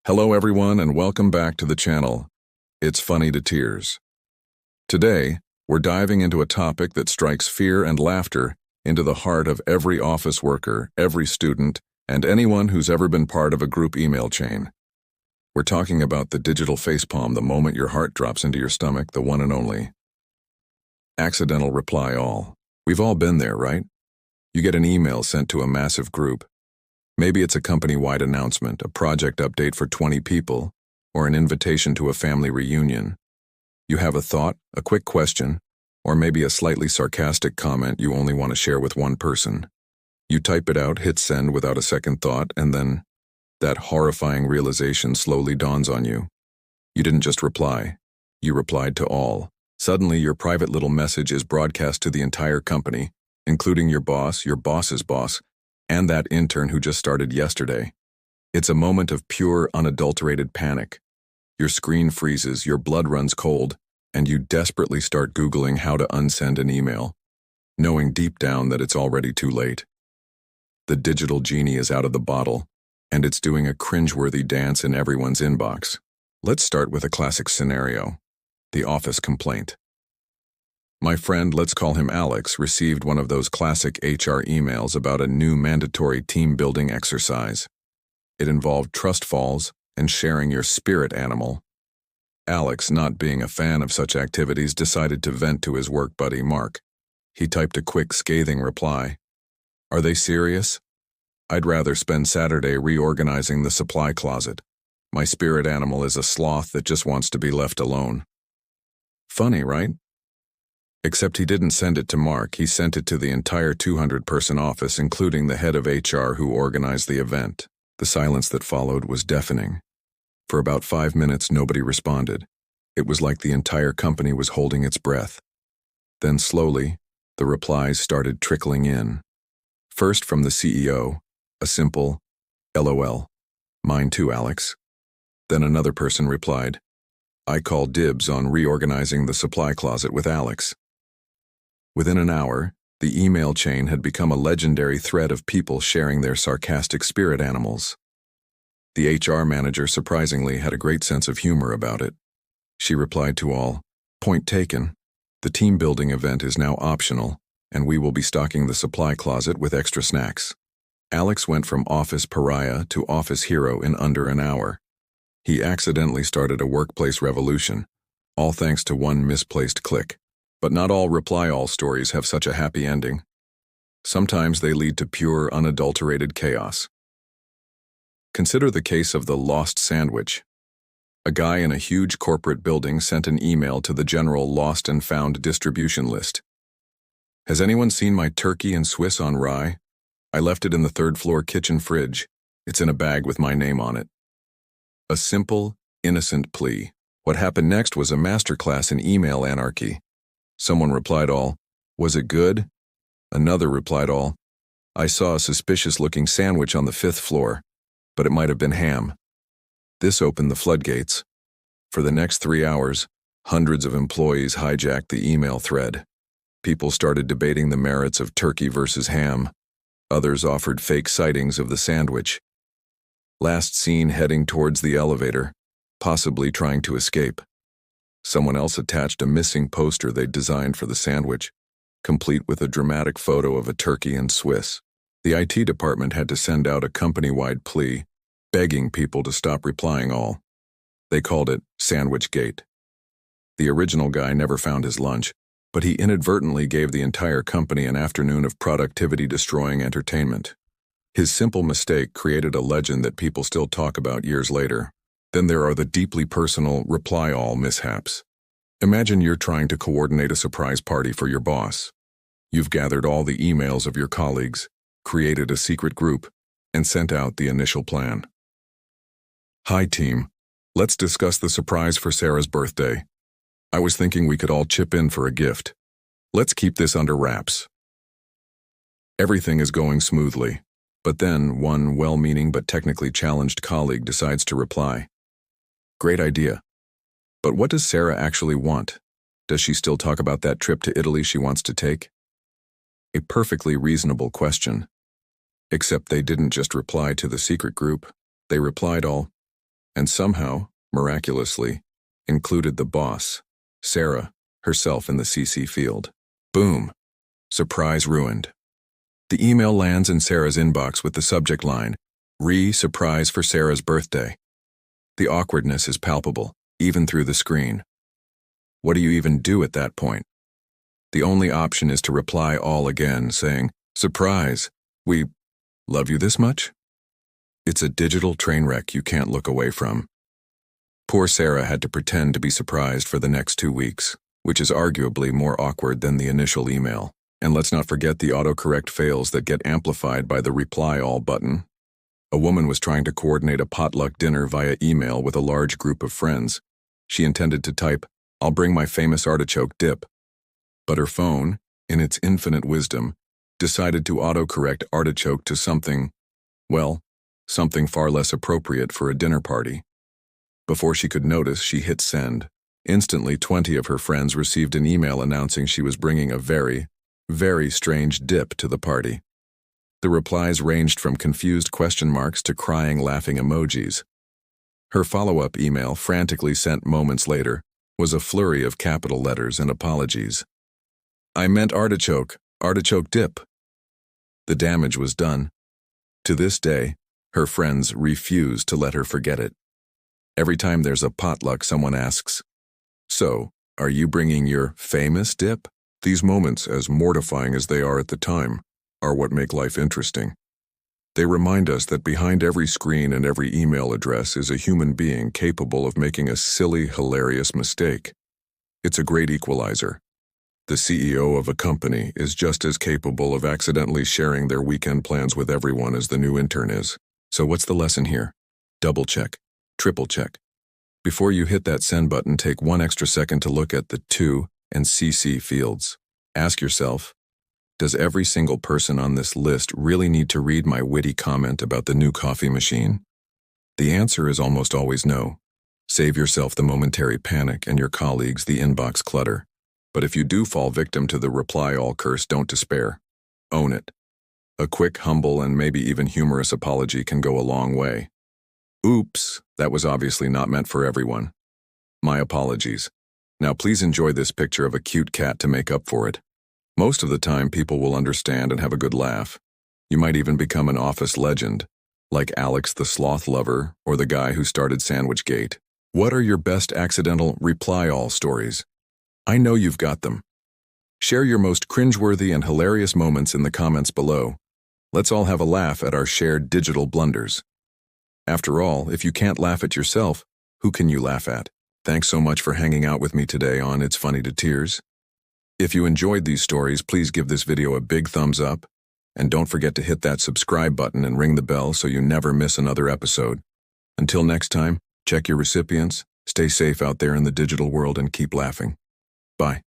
Hello everyone and welcome back to the channel. It's funny to tears. Today, we're diving into a topic that strikes fear and laughter into the heart of every office worker, every student, and anyone who's ever been part of a group email chain. We're talking about the digital facepalm, the moment your heart drops into your stomach, the one and only. Accidental reply all. We've all been there, right? You get an email sent to a massive group. Maybe it's a company-wide announcement, a project update for 20 people, or an invitation to a family reunion. You have a thought, a quick question, or maybe a slightly sarcastic comment you only want to share with one person. You type it out, hit send without a second thought, and then that horrifying realization slowly dawns on you. You didn't just reply. You replied to all. Suddenly, your private little message is broadcast to the entire company, including your boss, your boss's boss, and that intern who just started yesterday. It's a moment of pure, unadulterated panic. Your screen freezes, your blood runs cold, and you desperately start Googling how to unsend an email, knowing deep down that it's already too late. The digital genie is out of the bottle, and it's doing a cringeworthy dance in everyone's inbox. Let's start with a classic scenario: the office complaint. My friend, let's call him Alex, received one of those classic HR emails about a new mandatory team-building exercise. It involved trust falls and sharing your spirit animal. Alex, not being a fan of such activities, decided to vent to his work buddy, Mark. He typed a quick, scathing reply. "Are they serious? I'd rather spend Saturday reorganizing the supply closet. My spirit animal is a sloth that just wants to be left alone." Funny, right? Except he didn't send it to Mark, he sent it to the entire 200-person office, including the head of HR who organized the event. The silence that followed was deafening. For about 5 minutes, nobody responded. It was like the entire company was holding its breath. Then slowly, the replies started trickling in. First from the CEO, a simple, "LOL. Mine too, Alex." Then another person replied, "I call dibs on reorganizing the supply closet with Alex." Within an hour, the email chain had become a legendary thread of people sharing their sarcastic spirit animals. The HR manager surprisingly had a great sense of humor about it. She replied to all, "Point taken. The team-building event is now optional, and we will be stocking the supply closet with extra snacks." Alex went from office pariah to office hero in under an hour. He accidentally started a workplace revolution, all thanks to one misplaced click. But not all reply all stories have such a happy ending. Sometimes they lead to pure, unadulterated chaos. Consider the case of the lost sandwich. A guy in a huge corporate building sent an email to the general lost and found distribution list. "Has anyone seen my turkey and Swiss on rye? I left it in the third-floor kitchen fridge. It's in a bag with my name on it." A simple, innocent plea. What happened next was a masterclass in email anarchy. Someone replied all, "Was it good?" Another replied all, "I saw a suspicious-looking sandwich on the 5th floor, but it might have been ham." This opened the floodgates. For the next 3 hours, hundreds of employees hijacked the email thread. People started debating the merits of turkey versus ham. Others offered fake sightings of the sandwich. Last seen heading towards the elevator, possibly trying to escape. Someone else attached a missing poster they'd designed for the sandwich, complete with a dramatic photo of a turkey and Swiss. The IT department had to send out a company-wide plea, begging people to stop replying all. They called it Sandwichgate. The original guy never found his lunch, but he inadvertently gave the entire company an afternoon of productivity-destroying entertainment. His simple mistake created a legend that people still talk about years later. Then there are the deeply personal reply-all mishaps. Imagine you're trying to coordinate a surprise party for your boss. You've gathered all the emails of your colleagues, created a secret group, and sent out the initial plan. "Hi team, let's discuss the surprise for Sarah's birthday. I was thinking we could all chip in for a gift. Let's keep this under wraps." Everything is going smoothly, but then one well-meaning but technically challenged colleague decides to reply. "Great idea. But what does Sarah actually want? Does she still talk about that trip to Italy she wants to take?" A perfectly reasonable question. Except they didn't just reply to the secret group. They replied all, and somehow, miraculously, included the boss, Sarah, herself in the CC field. Boom. Surprise ruined. The email lands in Sarah's inbox with the subject line, "Surprise for Sarah's birthday." The awkwardness is palpable, even through the screen. What do you even do at that point? The only option is to reply all again, saying, "Surprise, we love you this much?" It's a digital train wreck you can't look away from. Poor Sarah had to pretend to be surprised for the next 2 weeks, which is arguably more awkward than the initial email. And let's not forget the autocorrect fails that get amplified by the reply all button. A woman was trying to coordinate a potluck dinner via email with a large group of friends. She intended to type, "I'll bring my famous artichoke dip." But her phone, in its infinite wisdom, decided to autocorrect artichoke to something, well, something far less appropriate for a dinner party. Before she could notice, she hit send. Instantly, 20 of her friends received an email announcing she was bringing a very, very strange dip to the party. The replies ranged from confused question marks to crying, laughing emojis. Her follow-up email, frantically sent moments later, was a flurry of capital letters and apologies. "I meant artichoke dip." The damage was done. To this day, her friends refuse to let her forget it. Every time there's a potluck, someone asks, "So, are you bringing your famous dip?" These moments, as mortifying as they are at the time, are what make life interesting. They remind us that behind every screen and every email address is a human being capable of making a silly, hilarious mistake. It's a great equalizer. The CEO of a company is just as capable of accidentally sharing their weekend plans with everyone as the new intern is. So what's the lesson here? Double check, triple check. Before you hit that send button, take 1 extra second to look at the to and CC fields. Ask yourself, does every single person on this list really need to read my witty comment about the new coffee machine? The answer is almost always no. Save yourself the momentary panic and your colleagues the inbox clutter. But if you do fall victim to the reply all curse, don't despair. Own it. A quick, humble, and maybe even humorous apology can go a long way. "Oops, that was obviously not meant for everyone. My apologies. Now please enjoy this picture of a cute cat to make up for it." Most of the time, people will understand and have a good laugh. You might even become an office legend, like Alex the sloth lover or the guy who started Sandwichgate. What are your best accidental reply all stories? I know you've got them. Share your most cringeworthy and hilarious moments in the comments below. Let's all have a laugh at our shared digital blunders. After all, if you can't laugh at yourself, who can you laugh at? Thanks so much for hanging out with me today on It's Funny to Tears. If you enjoyed these stories, please give this video a big thumbs up, and don't forget to hit that subscribe button and ring the bell so you never miss another episode. Until next time, check your recipients, stay safe out there in the digital world, and keep laughing. Bye.